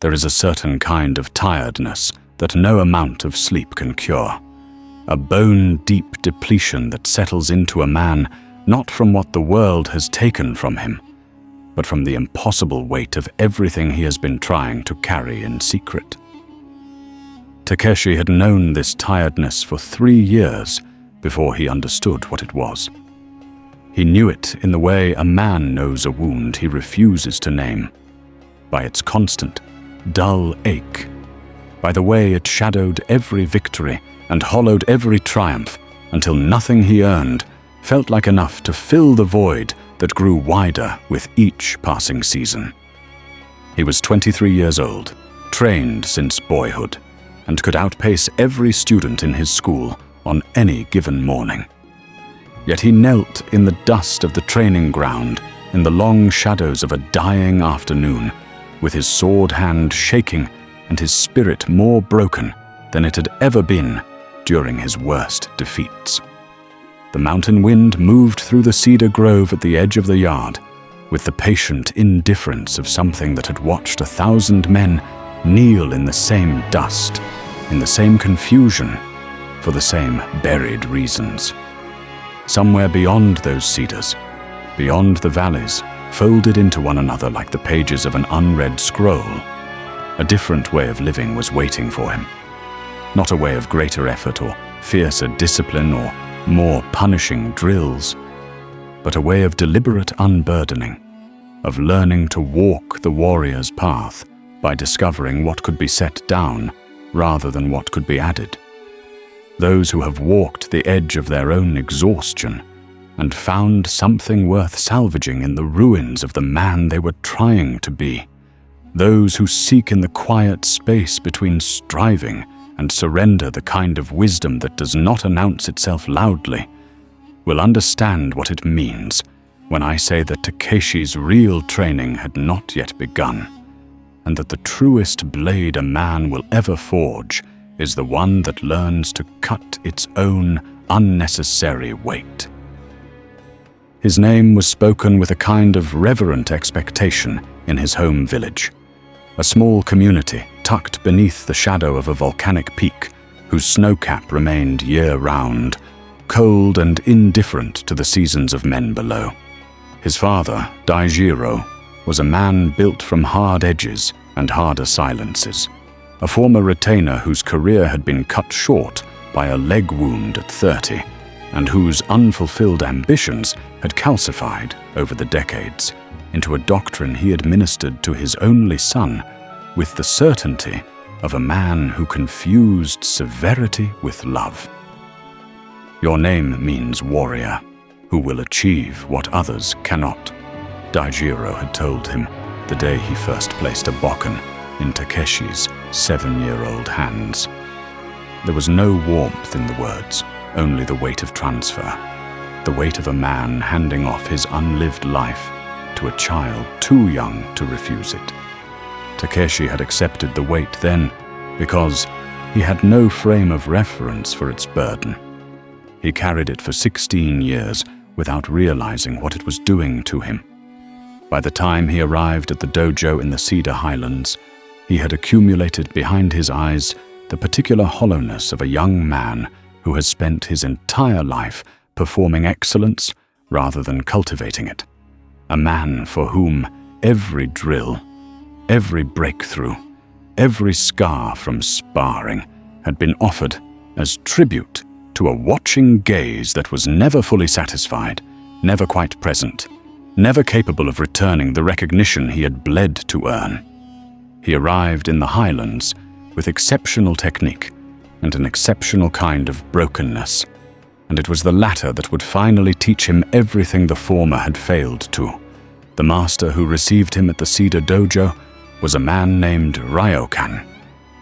There is a certain kind of tiredness that no amount of sleep can cure. A bone-deep depletion that settles into a man not from what the world has taken from him, but from the impossible weight of everything he has been trying to carry in secret. Takeshi had known this tiredness for 3 years before he understood what it was. He knew it in the way a man knows a wound he refuses to name, by its constant, dull ache, by the way it shadowed every victory and hollowed every triumph until nothing he earned felt like enough to fill the void that grew wider with each passing season. He was 23 years old, trained since boyhood, and could outpace every student in his school on any given morning. Yet he knelt in the dust of the training ground in the long shadows of a dying afternoon, with his sword hand shaking and his spirit more broken than it had ever been during his worst defeats. The mountain wind moved through the cedar grove at the edge of the yard, with the patient indifference of something that had watched 1,000 men kneel in the same dust, in the same confusion, for the same buried reasons. Somewhere beyond those cedars, beyond the valleys, folded into one another like the pages of an unread scroll, a different way of living was waiting for him. Not a way of greater effort or fiercer discipline or more punishing drills, but a way of deliberate unburdening, of learning to walk the warrior's path by discovering what could be set down rather than what could be added. Those who have walked the edge of their own exhaustion and found something worth salvaging in the ruins of the man they were trying to be. Those who seek in the quiet space between striving and surrender the kind of wisdom that does not announce itself loudly, will understand what it means when I say that Takeshi's real training had not yet begun, and that the truest blade a man will ever forge is the one that learns to cut its own unnecessary weight. His name was spoken with a kind of reverent expectation in his home village, a small community tucked beneath the shadow of a volcanic peak whose snowcap remained year-round, cold and indifferent to the seasons of men below. His father, Daijiro, was a man built from hard edges and harder silences, a former retainer whose career had been cut short by a leg wound at 30, and whose unfulfilled ambitions had calcified over the decades into a doctrine he administered to his only son with the certainty of a man who confused severity with love. Your name means warrior, who will achieve what others cannot, Daijiro had told him the day he first placed a bokken in Takeshi's 7-year-old hands. There was no warmth in the words, only the weight of transfer, the weight of a man handing off his unlived life to a child too young to refuse it. Takeshi had accepted the weight then because he had no frame of reference for its burden. He carried it for 16 years without realizing what it was doing to him. By the time he arrived at the dojo in the Cedar Highlands, he had accumulated behind his eyes the particular hollowness of a young man who has spent his entire life performing excellence rather than cultivating it. A man for whom every drill, every breakthrough, every scar from sparring had been offered as tribute to a watching gaze that was never fully satisfied, never quite present, never capable of returning the recognition he had bled to earn. He arrived in the Highlands with exceptional technique and an exceptional kind of brokenness, and it was the latter that would finally teach him everything the former had failed to. The master who received him at the Cedar Dojo was a man named Ryokan,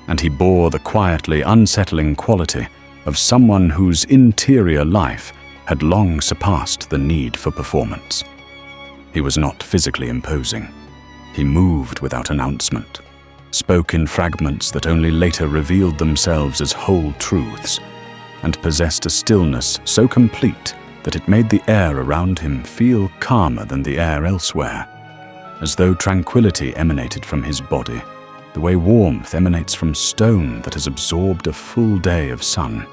and he bore the quietly unsettling quality of someone whose interior life had long surpassed the need for performance. He was not physically imposing. He moved without announcement, spoke in fragments that only later revealed themselves as whole truths, and possessed a stillness so complete that it made the air around him feel calmer than the air elsewhere, as though tranquility emanated from his body the way warmth emanates from stone that has absorbed a full day of sun.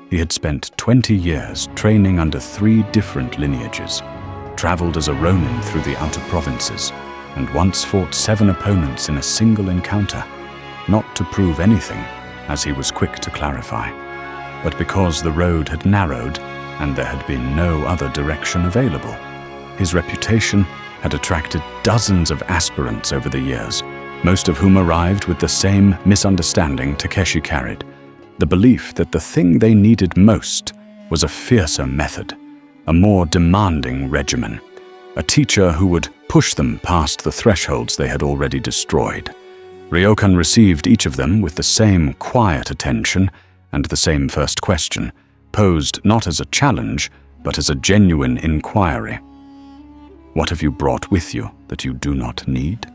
He had spent 20 years training under 3 different lineages, traveled as a ronin through the outer provinces, and once fought 7 opponents in a single encounter, not to prove anything, as he was quick to clarify, but because the road had narrowed and there had been no other direction available. His reputation had attracted dozens of aspirants over the years, most of whom arrived with the same misunderstanding Takeshi carried, the belief that the thing they needed most was a fiercer method, a more demanding regimen, a teacher who would push them past the thresholds they had already destroyed. Ryokan received each of them with the same quiet attention and the same first question, posed not as a challenge, but as a genuine inquiry. "What have you brought with you that you do not need?"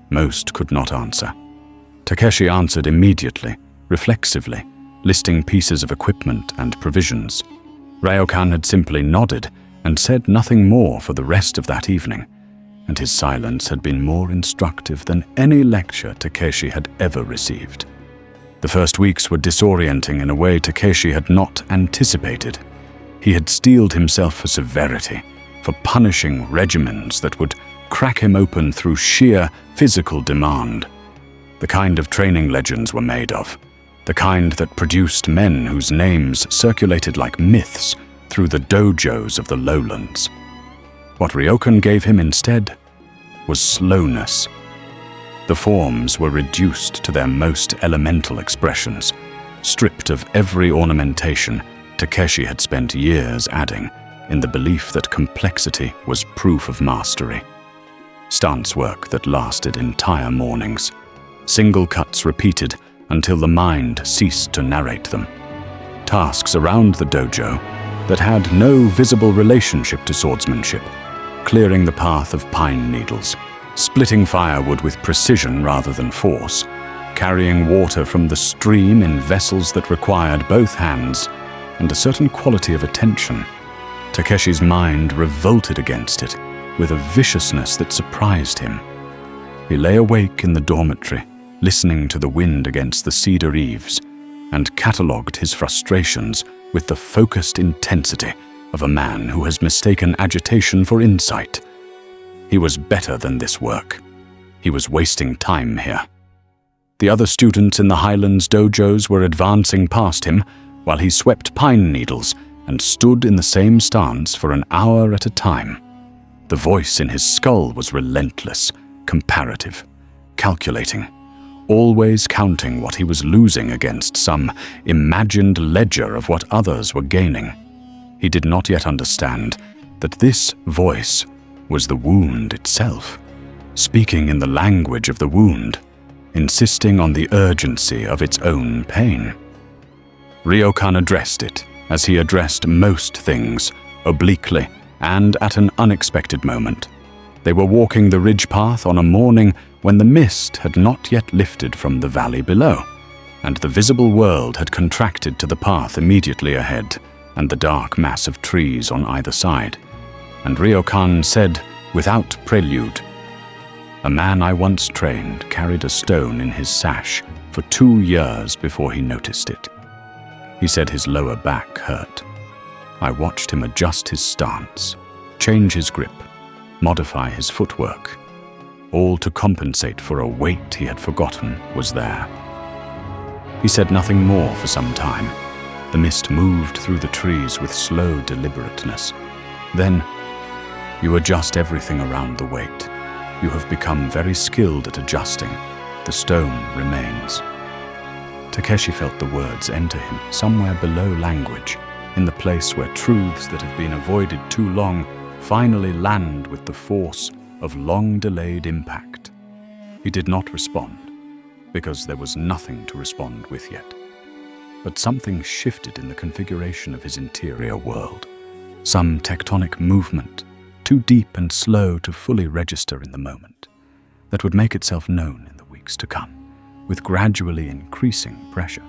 Most could not answer. Takeshi answered immediately, reflexively, listing pieces of equipment and provisions. Ryokan had simply nodded and said nothing more for the rest of that evening, and his silence had been more instructive than any lecture Takeshi had ever received. The first weeks were disorienting in a way Takeshi had not anticipated. He had steeled himself for severity, for punishing regimens that would crack him open through sheer physical demand. The kind of training legends were made of, the kind that produced men whose names circulated like myths through the dojos of the lowlands. What Ryokan gave him instead was slowness. The forms were reduced to their most elemental expressions, stripped of every ornamentation Takeshi had spent years adding, in the belief that complexity was proof of mastery. Stance work that lasted entire mornings, single cuts repeated until the mind ceased to narrate them. Tasks around the dojo that had no visible relationship to swordsmanship, clearing the path of pine needles, splitting firewood with precision rather than force, carrying water from the stream in vessels that required both hands and a certain quality of attention. Takeshi's mind revolted against it with a viciousness that surprised him. He lay awake in the dormitory, listening to the wind against the cedar eaves, and catalogued his frustrations with the focused intensity of a man who has mistaken agitation for insight. He was better than this work. He was wasting time here. The other students in the Highlands dojos were advancing past him while he swept pine needles and stood in the same stance for an hour at a time. The voice in his skull was relentless, comparative, calculating, always counting what he was losing against some imagined ledger of what others were gaining. He did not yet understand that this voice was the wound itself, speaking in the language of the wound, insisting on the urgency of its own pain. Ryokan addressed it, as he addressed most things, obliquely and at an unexpected moment. They were walking the ridge path on a morning when the mist had not yet lifted from the valley below, and the visible world had contracted to the path immediately ahead and the dark mass of trees on either side. And Ryokan said, without prelude, "A man I once trained carried a stone in his sash for 2 years before he noticed it. He said his lower back hurt. I watched him adjust his stance, change his grip, modify his footwork, all to compensate for a weight he had forgotten was there." He said nothing more for some time. The mist moved through the trees with slow deliberateness. Then, "You adjust everything around the weight. You have become very skilled at adjusting. The stone remains." Takeshi felt the words enter him somewhere below language, in the place where truths that have been avoided too long finally land with the force of long-delayed impact. He did not respond, because there was nothing to respond with yet. But something shifted in the configuration of his interior world, some tectonic movement, too deep and slow to fully register in the moment, that would make itself known in the weeks to come, with gradually increasing pressure.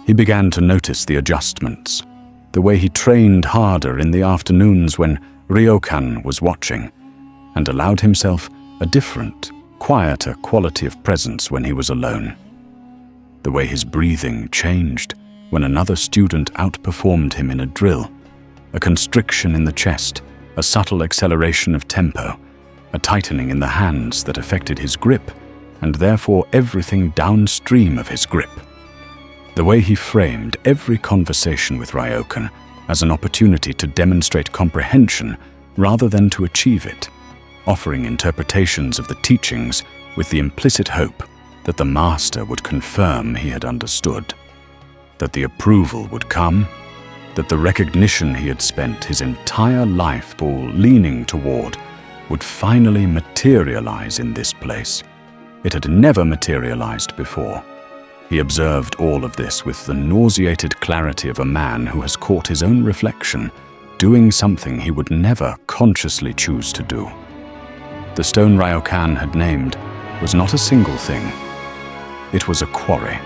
He began to notice the adjustments, the way he trained harder in the afternoons when Ryokan was watching, and allowed himself a different, quieter quality of presence when he was alone. The way his breathing changed when another student outperformed him in a drill, a constriction in the chest, a subtle acceleration of tempo, a tightening in the hands that affected his grip, and therefore everything downstream of his grip. The way he framed every conversation with Ryokan as an opportunity to demonstrate comprehension rather than to achieve it, offering interpretations of the teachings with the implicit hope that the master would confirm he had understood, that the approval would come, that the recognition he had spent his entire life leaning toward would finally materialize in this place. It had never materialized before. He observed all of this with the nauseated clarity of a man who has caught his own reflection, doing something he would never consciously choose to do. The stone Ryokan had named was not a single thing. It was a quarry,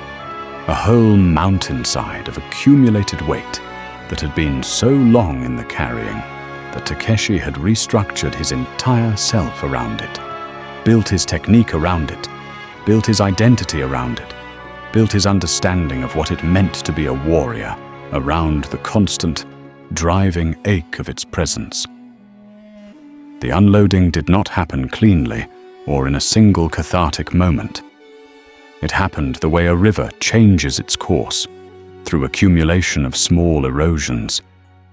a whole mountainside of accumulated weight that had been so long in the carrying that Takeshi had restructured his entire self around it, built his technique around it, built his identity around it, built his understanding of what it meant to be a warrior around the constant, driving ache of its presence. The unloading did not happen cleanly or in a single cathartic moment. It happened the way a river changes its course, through accumulation of small erosions,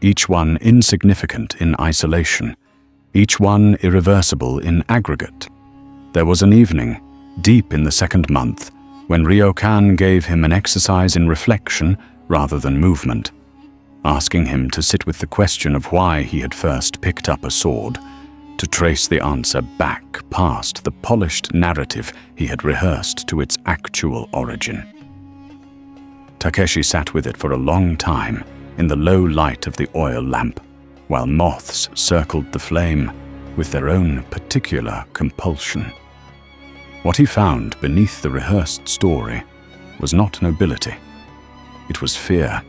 each one insignificant in isolation, each one irreversible in aggregate. There was an evening, deep in the second month, when Ryokan gave him an exercise in reflection rather than movement, asking him to sit with the question of why he had first picked up a sword, to trace the answer back past the polished narrative he had rehearsed to its actual origin. Takeshi sat with it for a long time in the low light of the oil lamp, while moths circled the flame with their own particular compulsion. What he found beneath the rehearsed story was not nobility. It was fear.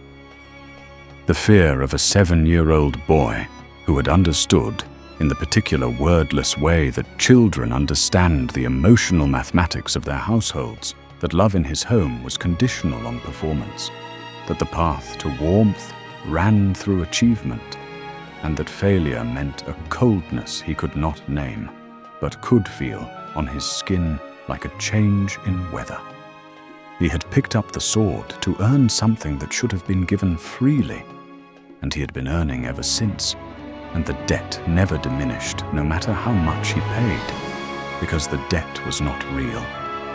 The fear of a 7-year-old boy who had understood, in the particular wordless way that children understand the emotional mathematics of their households, that love in his home was conditional on performance, that the path to warmth ran through achievement, and that failure meant a coldness he could not name, but could feel on his skin like a change in weather. He had picked up the sword to earn something that should have been given freely, and he had been earning ever since, and the debt never diminished no matter how much he paid, because the debt was not real,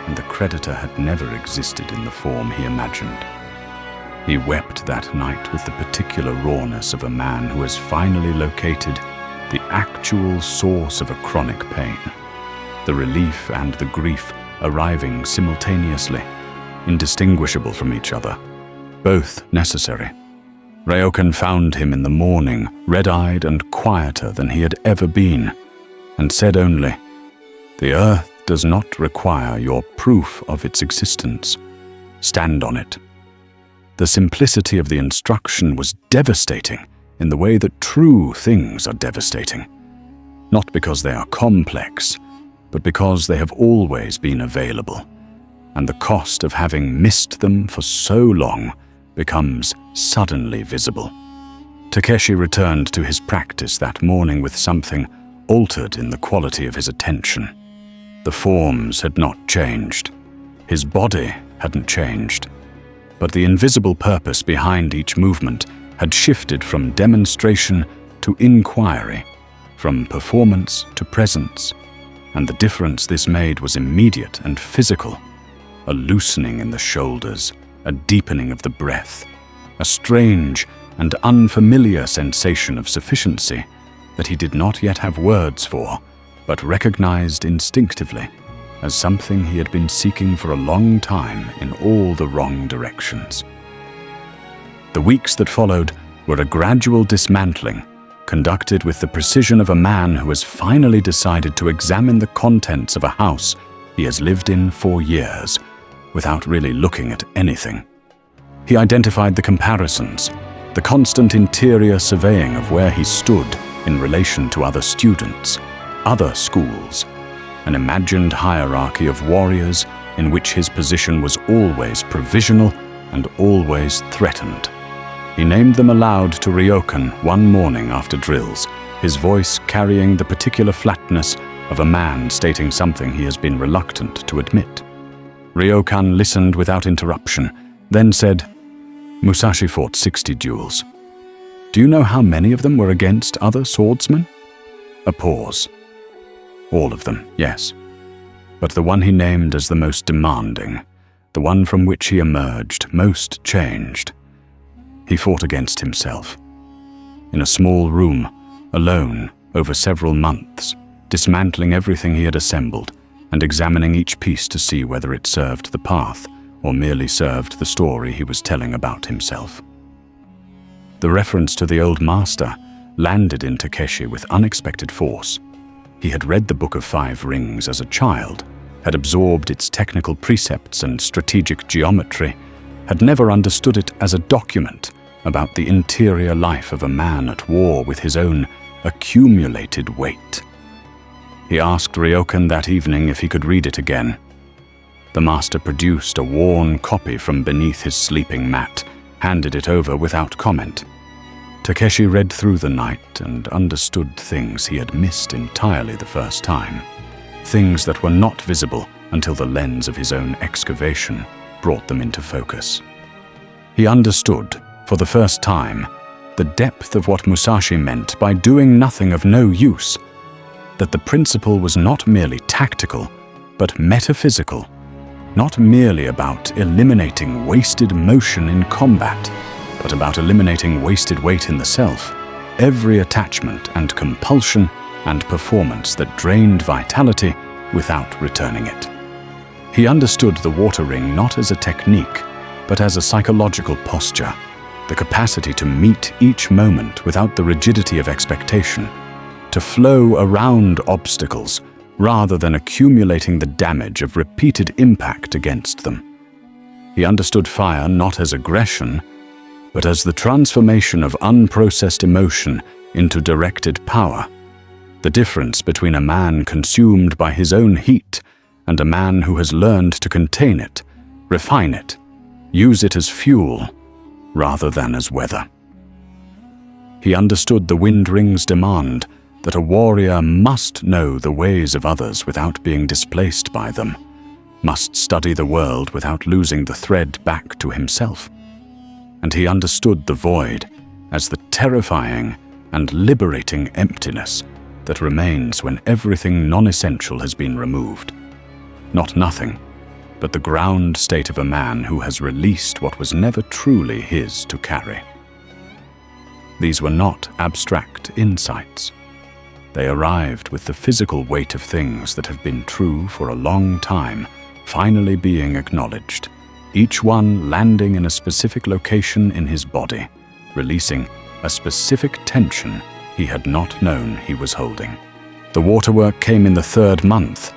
and the creditor had never existed in the form he imagined. He wept that night with the particular rawness of a man who has finally located the actual source of a chronic pain, the relief and the grief arriving simultaneously, indistinguishable from each other, both necessary. Ryokan found him in the morning, red-eyed and quieter than he had ever been, and said only, "The earth does not require your proof of its existence. Stand on it." The simplicity of the instruction was devastating in the way that true things are devastating, not because they are complex, but because they have always been available, and the cost of having missed them for so long becomes suddenly visible. Takeshi returned to his practice that morning with something altered in the quality of his attention. The forms had not changed. His body hadn't changed. But the invisible purpose behind each movement had shifted from demonstration to inquiry, from performance to presence, and the difference this made was immediate and physical. A loosening in the shoulders, a deepening of the breath, a strange and unfamiliar sensation of sufficiency that he did not yet have words for, but recognized instinctively as something he had been seeking for a long time in all the wrong directions. The weeks that followed were a gradual dismantling, conducted with the precision of a man who has finally decided to examine the contents of a house he has lived in for years, without really looking at anything. He identified the comparisons, the constant interior surveying of where he stood in relation to other students, other schools, an imagined hierarchy of warriors in which his position was always provisional and always threatened. He named them aloud to Ryokan one morning after drills, his voice carrying the particular flatness of a man stating something he has been reluctant to admit. Ryokan listened without interruption, then said, "Musashi fought 60 duels. Do you know how many of them were against other swordsmen?" A pause. "All of them, yes. But the one he named as the most demanding, the one from which he emerged most changed. He fought against himself. In a small room, alone, over several months, dismantling everything he had assembled and examining each piece to see whether it served the path or merely served the story he was telling about himself." The reference to the old master landed in Takeshi with unexpected force. He had read the Book of Five Rings as a child, had absorbed its technical precepts and strategic geometry, had never understood it as a document about the interior life of a man at war with his own accumulated weight. He asked Ryokan that evening if he could read it again. The master produced a worn copy from beneath his sleeping mat, handed it over without comment. Takeshi read through the night and understood things he had missed entirely the first time, things that were not visible until the lens of his own excavation brought them into focus. He understood, for the first time, the depth of what Musashi meant by doing nothing of no use, that the principle was not merely tactical, but metaphysical, not merely about eliminating wasted motion in combat, but about eliminating wasted weight in the self, every attachment and compulsion and performance that drained vitality without returning it. He understood the water ring not as a technique, but as a psychological posture, the capacity to meet each moment without the rigidity of expectation, to flow around obstacles rather than accumulating the damage of repeated impact against them. He understood fire not as aggression, but as the transformation of unprocessed emotion into directed power, the difference between a man consumed by his own heat and a man who has learned to contain it, refine it, use it as fuel rather than as weather. He understood the wind ring's demand that a warrior must know the ways of others without being displaced by them, must study the world without losing the thread back to himself. And he understood the void as the terrifying and liberating emptiness that remains when everything non-essential has been removed. Not nothing, but the ground state of a man who has released what was never truly his to carry. These were not abstract insights. They arrived with the physical weight of things that have been true for a long time, finally being acknowledged, each one landing in a specific location in his body, releasing a specific tension he had not known he was holding. The waterwork came in the 3rd month,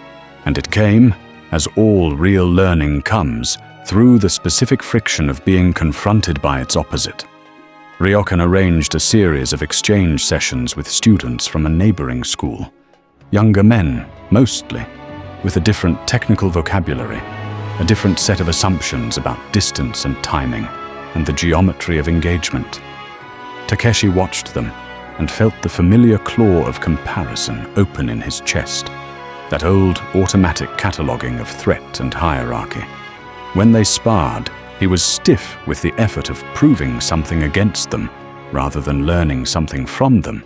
and it came, as all real learning comes, through the specific friction of being confronted by its opposite. Ryokan arranged a series of exchange sessions with students from a neighboring school, younger men, mostly, with a different technical vocabulary, a different set of assumptions about distance and timing, and the geometry of engagement. Takeshi watched them and felt the familiar claw of comparison open in his chest, that old automatic cataloguing of threat and hierarchy. When they sparred, he was stiff with the effort of proving something against them rather than learning something from them,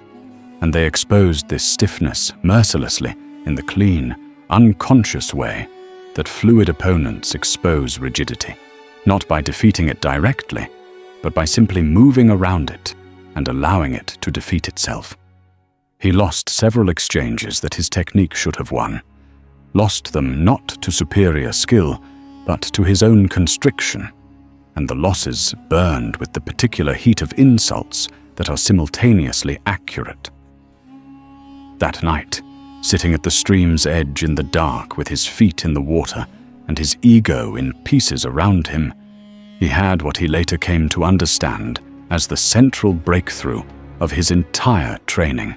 and they exposed this stiffness mercilessly in the clean, unconscious way that fluid opponents expose rigidity, not by defeating it directly, but by simply moving around it and allowing it to defeat itself. He lost several exchanges that his technique should have won, lost them not to superior skill, but to his own constriction, and the losses burned with the particular heat of insults that are simultaneously accurate. That night, sitting at the stream's edge in the dark with his feet in the water and his ego in pieces around him, he had what he later came to understand as the central breakthrough of his entire training.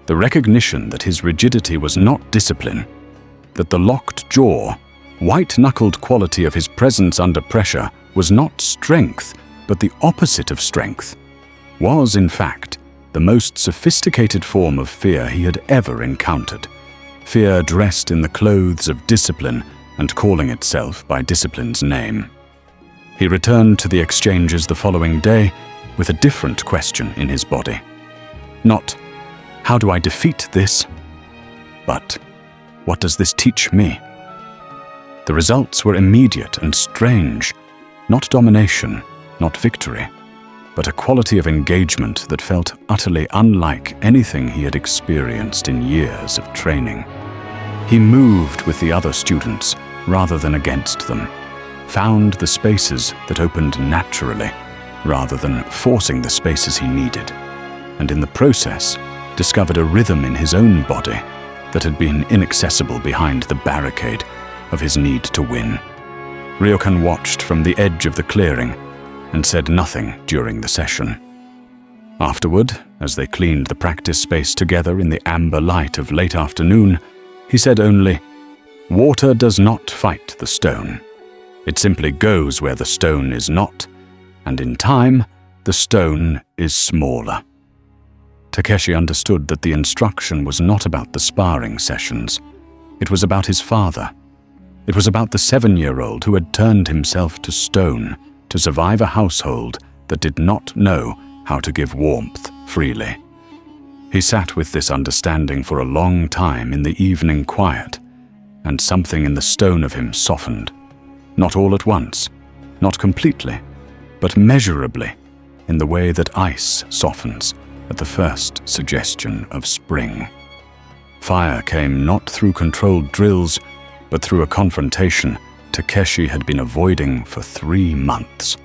The recognition that his rigidity was not discipline, that the locked jaw, white-knuckled quality of his presence under pressure was not strength, but the opposite of strength, was, in fact, the most sophisticated form of fear he had ever encountered. Fear dressed in the clothes of discipline and calling itself by discipline's name. He returned to the exchanges the following day with a different question in his body. Not, how do I defeat this? But, what does this teach me? The results were immediate and strange, not domination, not victory, but a quality of engagement that felt utterly unlike anything he had experienced in years of training. He moved with the other students rather than against them, found the spaces that opened naturally rather than forcing the spaces he needed, and in the process discovered a rhythm in his own body that had been inaccessible behind the barricade of his need to win. Ryokan watched from the edge of the clearing and said nothing during the session. Afterward, as they cleaned the practice space together in the amber light of late afternoon, he said only, "Water does not fight the stone. It simply goes where the stone is not, and in time, the stone is smaller." Takeshi understood that the instruction was not about the sparring sessions. It was about his father. It was about the 7-year-old who had turned himself to stone to survive a household that did not know how to give warmth freely. He sat with this understanding for a long time in the evening quiet, and something in the stone of him softened. Not all at once, not completely, but measurably, in the way that ice softens at the first suggestion of spring. Fire came not through controlled drills, but through a confrontation Takeshi had been avoiding for 3 months.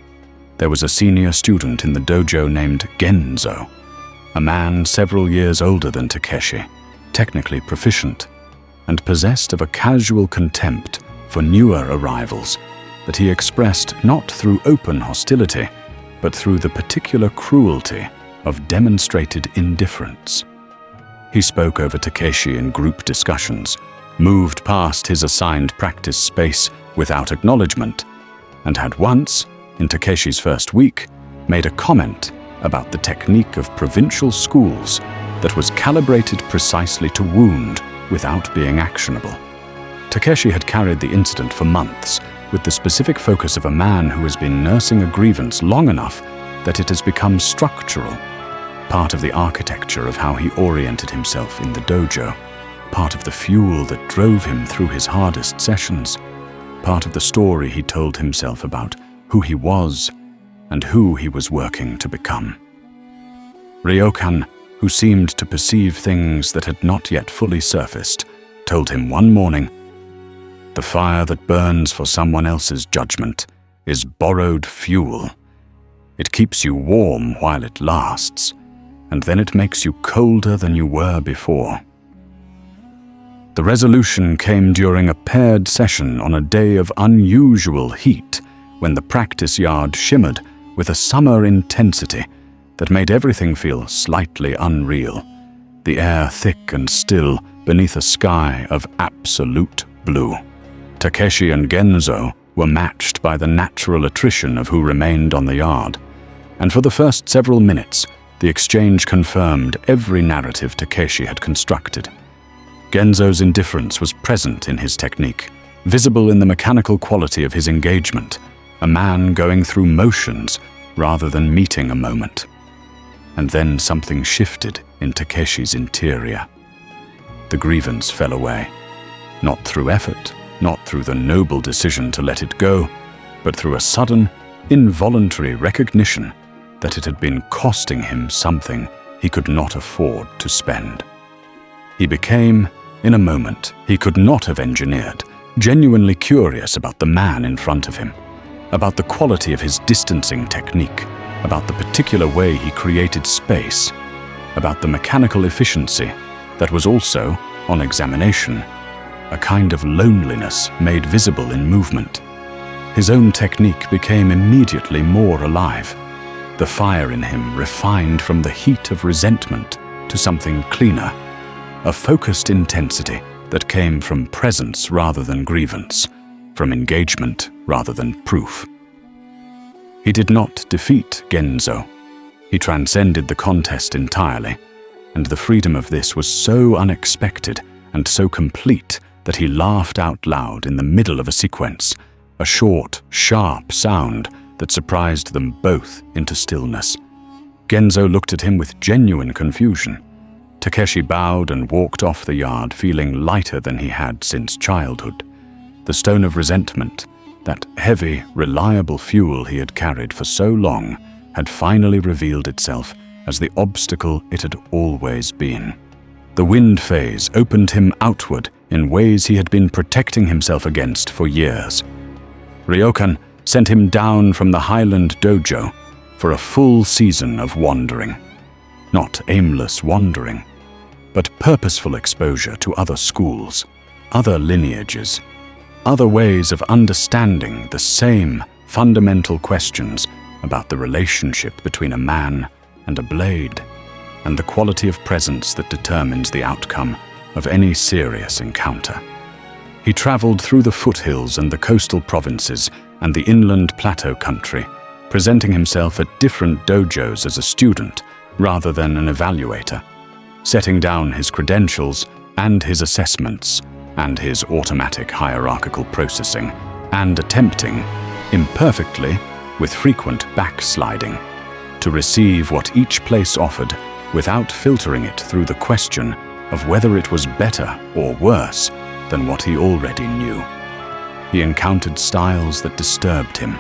There was a senior student in the dojo named Genzo, a man several years older than Takeshi, technically proficient, and possessed of a casual contempt for newer arrivals that he expressed not through open hostility, but through the particular cruelty of demonstrated indifference. He spoke over Takeshi in group discussions, moved past his assigned practice space without acknowledgement, and had once, in Takeshi's first week, made a comment about the technique of provincial schools that was calibrated precisely to wound without being actionable. Takeshi had carried the incident for months with the specific focus of a man who has been nursing a grievance long enough that it has become structural, part of the architecture of how he oriented himself in the dojo, part of the fuel that drove him through his hardest sessions, part of the story he told himself about who he was and who he was working to become. Ryokan, who seemed to perceive things that had not yet fully surfaced, told him one morning, "The fire that burns for someone else's judgment is borrowed fuel. It keeps you warm while it lasts, and then it makes you colder than you were before." The resolution came during a paired session on a day of unusual heat, when the practice yard shimmered with a summer intensity that made everything feel slightly unreal, the air thick and still beneath a sky of absolute blue. Takeshi and Genzo were matched by the natural attrition of who remained on the yard, and for the first several minutes, the exchange confirmed every narrative Takeshi had constructed. Genzo's indifference was present in his technique, visible in the mechanical quality of his engagement, a man going through motions rather than meeting a moment. And then something shifted in Takeshi's interior. The grievance fell away, not through effort, not through the noble decision to let it go, but through a sudden, involuntary recognition that it had been costing him something he could not afford to spend. He became, in a moment he could not have engineered, genuinely curious about the man in front of him, about the quality of his distancing technique, about the particular way he created space, about the mechanical efficiency that was also, on examination, a kind of loneliness made visible in movement. His own technique became immediately more alive, the fire in him refined from the heat of resentment to something cleaner, a focused intensity that came from presence rather than grievance, from engagement rather than proof. He did not defeat Genzo. He transcended the contest entirely, and the freedom of this was so unexpected and so complete that he laughed out loud in the middle of a sequence, a short, sharp sound that surprised them both into stillness. Genzo looked at him with genuine confusion. Takeshi bowed and walked off the yard, feeling lighter than he had since childhood. The stone of resentment, that heavy, reliable fuel he had carried for so long, had finally revealed itself as the obstacle it had always been. The wind phase opened him outward in ways he had been protecting himself against for years. Ryokan sent him down from the Highland Dojo for a full season of wandering. Not aimless wandering, but purposeful exposure to other schools, other lineages, other ways of understanding the same fundamental questions about the relationship between a man and a blade, and the quality of presence that determines the outcome of any serious encounter. He traveled through the foothills and the coastal provinces and the inland plateau country, presenting himself at different dojos as a student rather than an evaluator, setting down his credentials and his assessments and his automatic hierarchical processing, and attempting, imperfectly, with frequent backsliding, to receive what each place offered without filtering it through the question of whether it was better or worse than what he already knew. He encountered styles that disturbed him,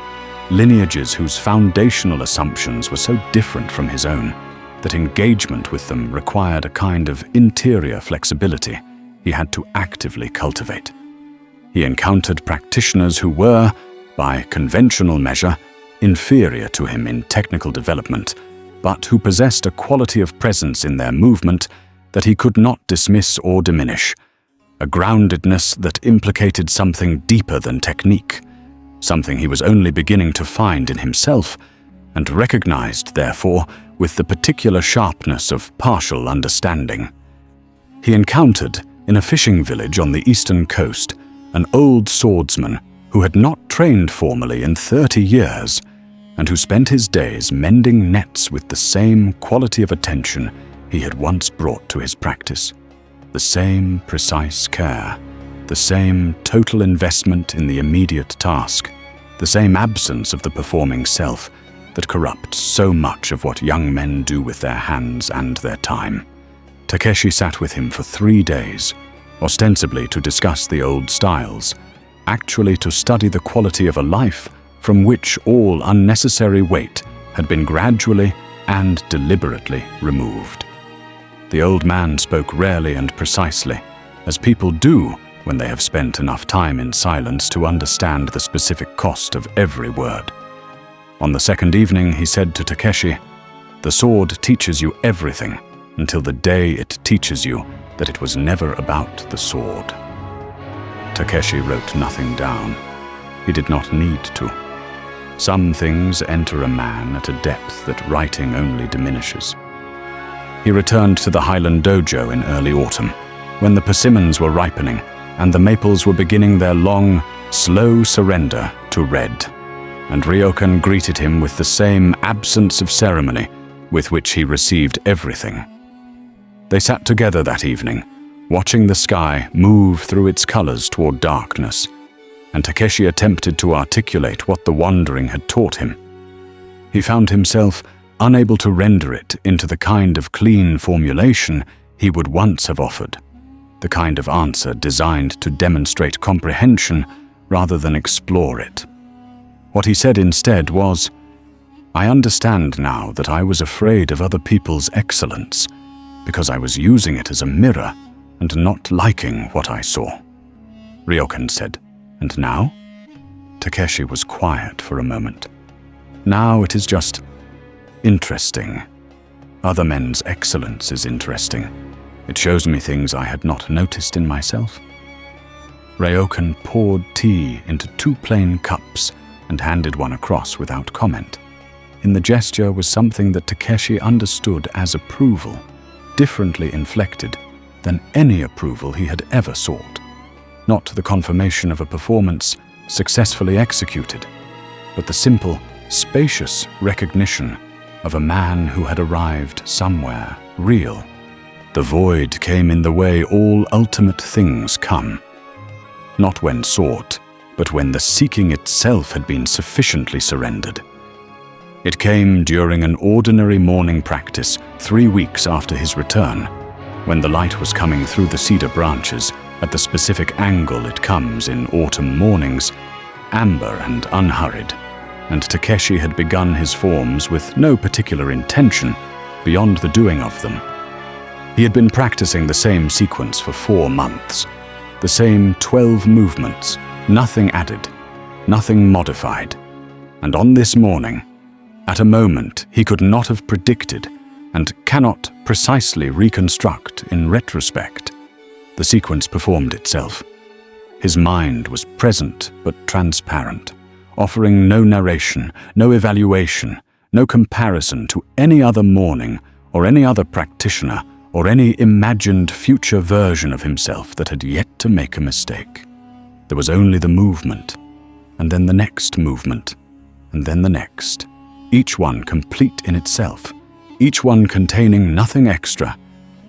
lineages whose foundational assumptions were so different from his own that engagement with them required a kind of interior flexibility he had to actively cultivate. He encountered practitioners who were, by conventional measure, inferior to him in technical development, but who possessed a quality of presence in their movement that he could not dismiss or diminish, a groundedness that implicated something deeper than technique, something he was only beginning to find in himself, and recognized, therefore, with the particular sharpness of partial understanding. He encountered, in a fishing village on the eastern coast, an old swordsman who had not trained formally in 30 years, and who spent his days mending nets with the same quality of attention he had once brought to his practice, the same precise care, the same total investment in the immediate task, the same absence of the performing self that corrupts so much of what young men do with their hands and their time. Takeshi sat with him for 3 days, ostensibly to discuss the old styles, actually to study the quality of a life from which all unnecessary weight had been gradually and deliberately removed. The old man spoke rarely and precisely, as people do when they have spent enough time in silence to understand the specific cost of every word. On the second evening, he said to Takeshi, "The sword teaches you everything until the day it teaches you that it was never about the sword." Takeshi wrote nothing down. He did not need to. Some things enter a man at a depth that writing only diminishes. He returned to the Highland Dojo in early autumn, when the persimmons were ripening and the maples were beginning their long, slow surrender to red, and Ryokan greeted him with the same absence of ceremony with which he received everything. They sat together that evening, watching the sky move through its colors toward darkness, and Takeshi attempted to articulate what the wandering had taught him. He found himself unable to render it into the kind of clean formulation he would once have offered, the kind of answer designed to demonstrate comprehension rather than explore it. What he said instead was, "I understand now that I was afraid of other people's excellence, because I was using it as a mirror and not liking what I saw." Ryokan said, "And now?" Takeshi was quiet for a moment. "Now it is just interesting. Other men's excellence is interesting. It shows me things I had not noticed in myself." Ryokan poured tea into 2 plain cups and handed one across without comment. In the gesture was something that Takeshi understood as approval, differently inflected than any approval he had ever sought. Not the confirmation of a performance successfully executed, but the simple, spacious recognition of a man who had arrived somewhere real. The void came in the way all ultimate things come, not when sought, but when the seeking itself had been sufficiently surrendered. It came during an ordinary morning practice 3 weeks after his return, when the light was coming through the cedar branches at the specific angle it comes in autumn mornings, amber and unhurried, and Takeshi had begun his forms with no particular intention beyond the doing of them. He had been practicing the same sequence for 4 months, the same 12 movements, nothing added, nothing modified, and on this morning, at a moment he could not have predicted and cannot precisely reconstruct in retrospect, the sequence performed itself. His mind was present but transparent, offering no narration, no evaluation, no comparison to any other morning or any other practitioner or any imagined future version of himself that had yet to make a mistake. There was only the movement, and then the next movement, and then the next, each one complete in itself, each one containing nothing extra,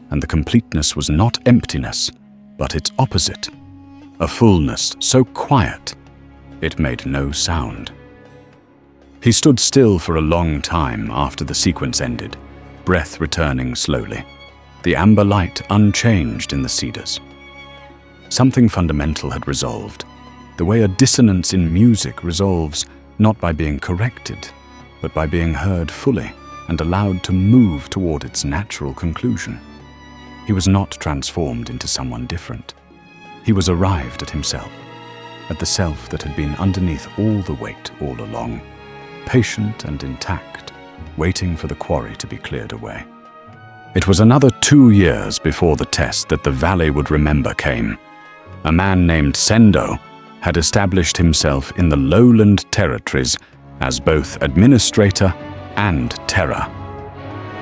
and the completeness was not emptiness, but its opposite, a fullness so quiet it made no sound. He stood still for a long time after the sequence ended, breath returning slowly, the amber light unchanged in the cedars. Something fundamental had resolved, the way a dissonance in music resolves not by being corrected, but by being heard fully and allowed to move toward its natural conclusion. He was not transformed into someone different. He was arrived at himself, at the self that had been underneath all the weight all along, patient and intact, waiting for the quarry to be cleared away. It was another 2 years before the test that the valley would remember came. A man named Sendo had established himself in the lowland territories as both administrator and terror.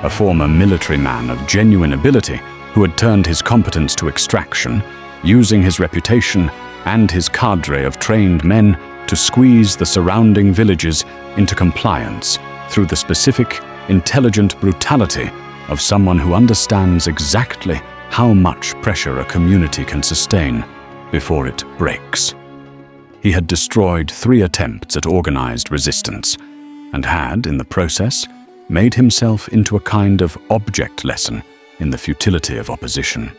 A former military man of genuine ability who had turned his competence to extraction, using his reputation and his cadre of trained men to squeeze the surrounding villages into compliance through the specific, intelligent brutality of someone who understands exactly how much pressure a community can sustain before it breaks. He had destroyed 3 attempts at organized resistance, and had, in the process, made himself into a kind of object lesson in the futility of opposition.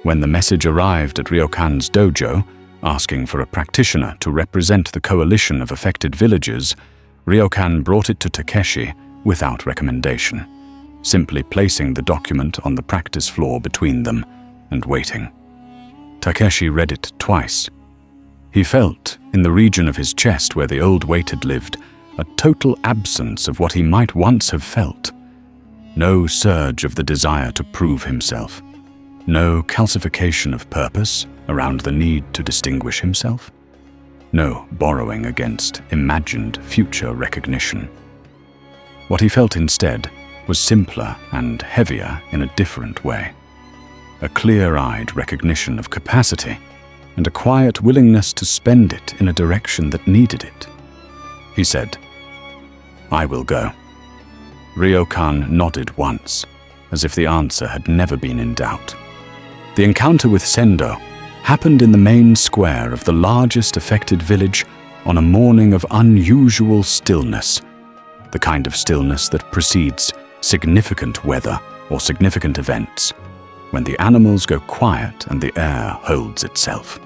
When the message arrived at Ryokan's dojo, asking for a practitioner to represent the coalition of affected villages, Ryokan brought it to Takeshi without recommendation, simply placing the document on the practice floor between them and waiting. Takeshi read it twice. He felt, in the region of his chest where the old weight had lived, a total absence of what he might once have felt. No surge of the desire to prove himself. No calcification of purpose around the need to distinguish himself. No borrowing against imagined future recognition. What he felt instead was simpler and heavier in a different way. A clear-eyed recognition of capacity and a quiet willingness to spend it in a direction that needed it. He said, "I will go." Ryokan nodded once, as if the answer had never been in doubt. The encounter with Sendo happened in the main square of the largest affected village on a morning of unusual stillness, the kind of stillness that precedes significant weather or significant events, when the animals go quiet and the air holds itself.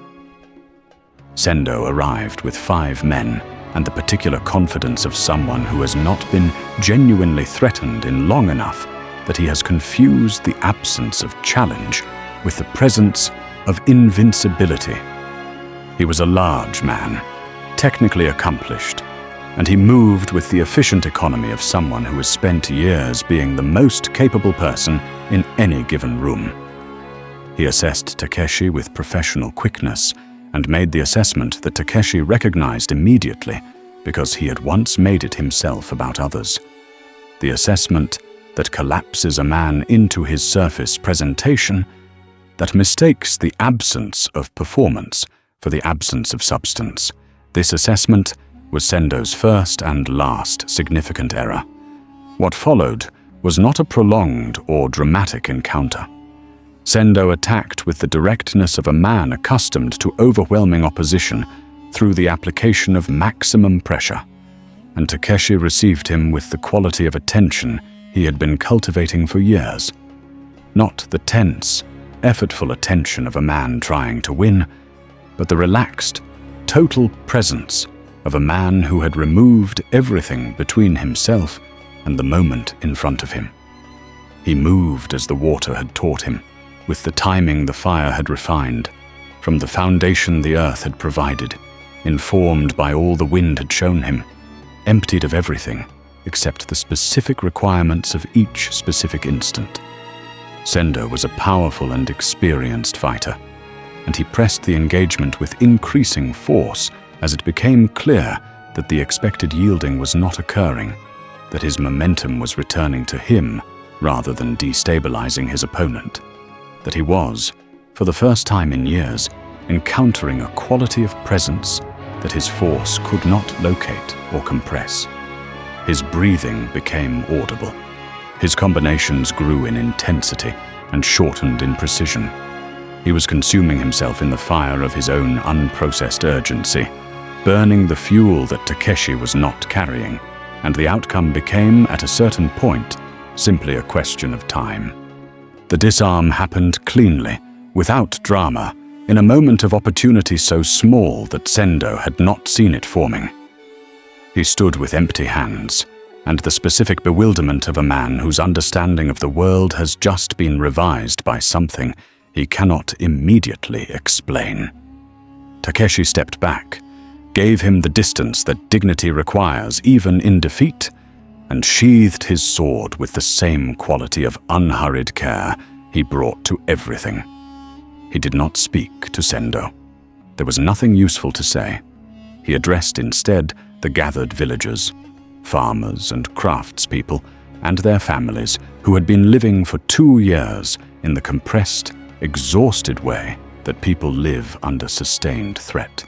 Sendo arrived with 5 men and the particular confidence of someone who has not been genuinely threatened in long enough that he has confused the absence of challenge with the presence of invincibility. He was a large man, technically accomplished, and he moved with the efficient economy of someone who has spent years being the most capable person in any given room. He assessed Takeshi with professional quickness and made the assessment that Takeshi recognized immediately because he had once made it himself about others. The assessment that collapses a man into his surface presentation that mistakes the absence of performance for the absence of substance. This assessment was Sendo's first and last significant error. What followed was not a prolonged or dramatic encounter. Sendo attacked with the directness of a man accustomed to overwhelming opposition through the application of maximum pressure, and Takeshi received him with the quality of attention he had been cultivating for years. Not the tense, effortful attention of a man trying to win, but the relaxed, total presence of a man who had removed everything between himself and the moment in front of him. He moved as the water had taught him, with the timing the fire had refined, from the foundation the earth had provided, informed by all the wind had shown him, emptied of everything except the specific requirements of each specific instant. Sendo was a powerful and experienced fighter, and he pressed the engagement with increasing force as it became clear that the expected yielding was not occurring, that his momentum was returning to him rather than destabilizing his opponent, that he was, for the first time in years, encountering a quality of presence that his force could not locate or compress. His breathing became audible. His combinations grew in intensity and shortened in precision. He was consuming himself in the fire of his own unprocessed urgency, burning the fuel that Takeshi was not carrying, and the outcome became, at a certain point, simply a question of time. The disarm happened cleanly, without drama, in a moment of opportunity so small that Sendo had not seen it forming. He stood with empty hands, and the specific bewilderment of a man whose understanding of the world has just been revised by something he cannot immediately explain. Takeshi stepped back, gave him the distance that dignity requires even in defeat, and sheathed his sword with the same quality of unhurried care he brought to everything. He did not speak to Sendo. There was nothing useful to say. He addressed instead the gathered villagers, farmers and craftspeople, and their families who had been living for 2 years in the compressed, exhausted way that people live under sustained threat.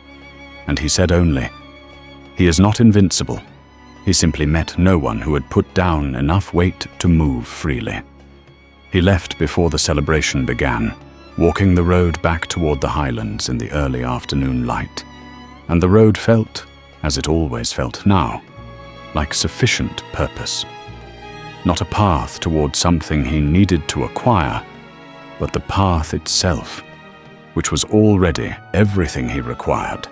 And he said only, "He is not invincible. He simply met no one who had put down enough weight to move freely." He left before the celebration began, walking the road back toward the highlands in the early afternoon light. And the road felt, as it always felt now, like sufficient purpose. Not a path toward something he needed to acquire, but the path itself, which was already everything he required.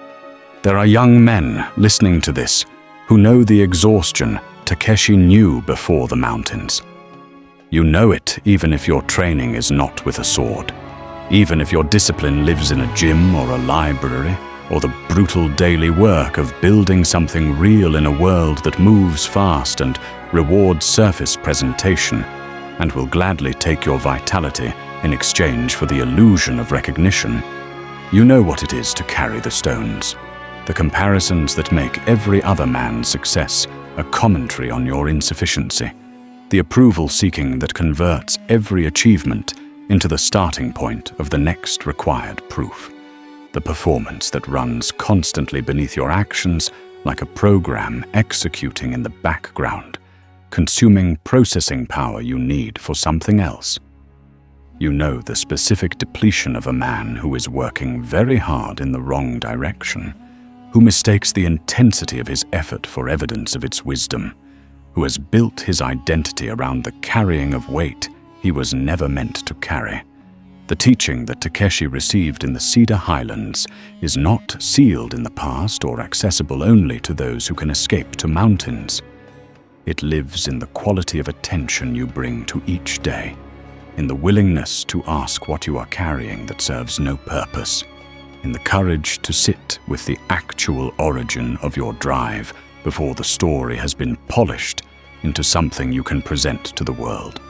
There are young men listening to this who know the exhaustion Takeshi knew before the mountains. You know it even if your training is not with a sword, even if your discipline lives in a gym or a library, or the brutal daily work of building something real in a world that moves fast and rewards surface presentation, and will gladly take your vitality in exchange for the illusion of recognition. You know what it is to carry the stones, the comparisons that make every other man's success a commentary on your insufficiency, the approval seeking that converts every achievement into the starting point of the next required proof, the performance that runs constantly beneath your actions like a program executing in the background, consuming processing power you need for something else. You know the specific depletion of a man who is working very hard in the wrong direction, who mistakes the intensity of his effort for evidence of its wisdom, who has built his identity around the carrying of weight he was never meant to carry. The teaching that Takeshi received in the Cedar Highlands is not sealed in the past or accessible only to those who can escape to mountains. It lives in the quality of attention you bring to each day, in the willingness to ask what you are carrying that serves no purpose, in the courage to sit with the actual origin of your drive before the story has been polished into something you can present to the world.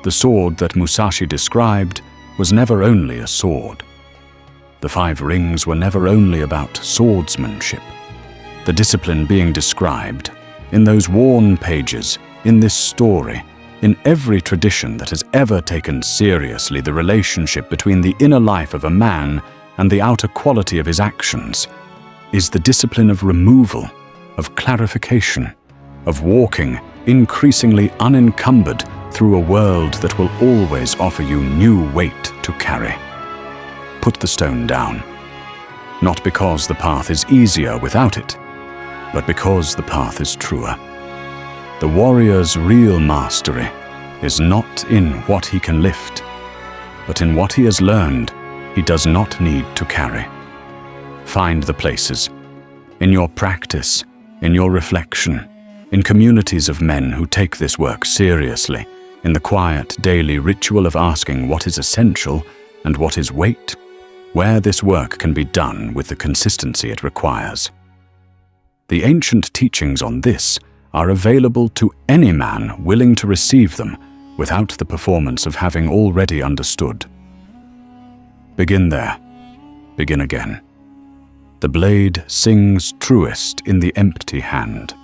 The sword that Musashi described was never only a sword. The 5 rings were never only about swordsmanship. The discipline being described, in those worn pages, in this story, In every tradition that has ever taken seriously the relationship between the inner life of a man and the outer quality of his actions is the discipline of removal, of clarification, of walking increasingly unencumbered through a world that will always offer you new weight to carry. Put the stone down, not because the path is easier without it, but because the path is truer. The warrior's real mastery is not in what he can lift, but in what he has learned he does not need to carry. Find the places, in your practice, in your reflection, in communities of men who take this work seriously, in the quiet daily ritual of asking what is essential and what is weight, where this work can be done with the consistency it requires. The ancient teachings on this are available to any man willing to receive them without the performance of having already understood. Begin there. Begin again. The blade sings truest in the empty hand.